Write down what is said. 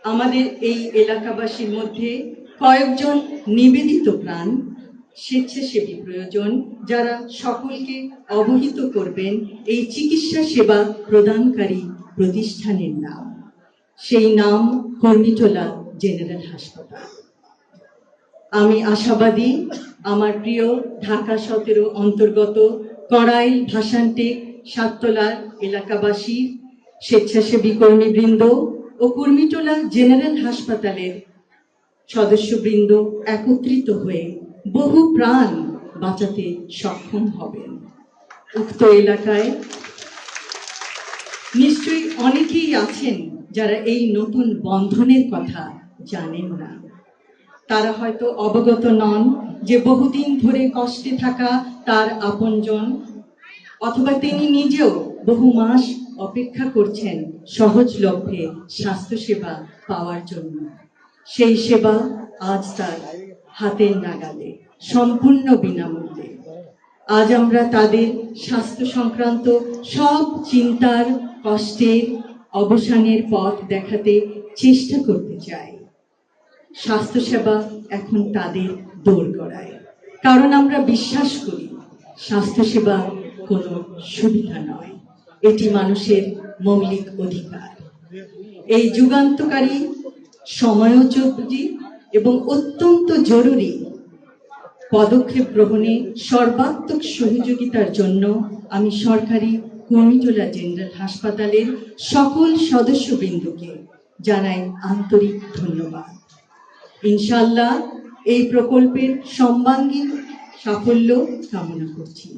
আমাদের এই এলাকাবাসীর মধ্যে কয়েকজন নিবেদিত প্রাণ স্বেচ্ছাসেবী প্রয়োজন, যারা সকলকে অবহিত করবেন এই চিকিৎসা সেবা প্রদানকারী প্রতিষ্ঠানের নাম। সেই নাম কর্মীটোলা জেনারেল হাসপাতাল। আমি আশাবাদী আমার প্রিয় ঢাকা 17 অন্তর্গত কড়াইল, ভাসানটেক, সাততলার এলাকাবাসী, স্বেচ্ছাসেবী কর্মীবৃন্দ ও কর্মীটোলা জেনারেল হাসপাতালের সদস্যবৃন্দ একত্রিত হয়ে বহু প্রাণ বাঁচাতে সক্ষম হবেন। উক্ত এলাকায় নিশ্চয়ই অনেকেই আছেন যারা এই নতুন বন্ধনের কথা জানেন না। তারা হয়তো অবগত নন যে বহুদিন ধরে কষ্টে থাকা তার আপনজন অথবা তিনি নিজেও বহু মাস অপেক্ষা করছেন সহজলভ্যে স্বাস্থ্যসেবা পাওয়ার জন্য। সেই সেবা আজ তার হাতের নাগালে, সম্পূর্ণ বিনামূল্যে। আজ আমরা তাদের স্বাস্থ্য সংক্রান্ত সব চিন্তার, কষ্টের অবসানের পথ দেখাতে চেষ্টা করতে চাই। স্বাস্থ্যসেবা এখন তাদের দোরগোড়ায়, কারণ আমরা বিশ্বাস করি স্বাস্থ্যসেবা কোনো সুবিধা নয়, এটি মানুষের মৌলিক অধিকার। এই যুগান্তকারী, সময়োপযোগী এবং অত্যন্ত জরুরি পদক্ষেপ গ্রহণে সর্বাত্মক সহযোগিতার জন্য আমি সরকারি কর্মীটোলা জেনারেল হাসপাতালের সকল সদস্যবৃন্দকে জানাই আন্তরিক ধন্যবাদ। ইনশাআল্লাহ এই প্রকল্পের সর্বাঙ্গীন সাফল্য কামনা করছি।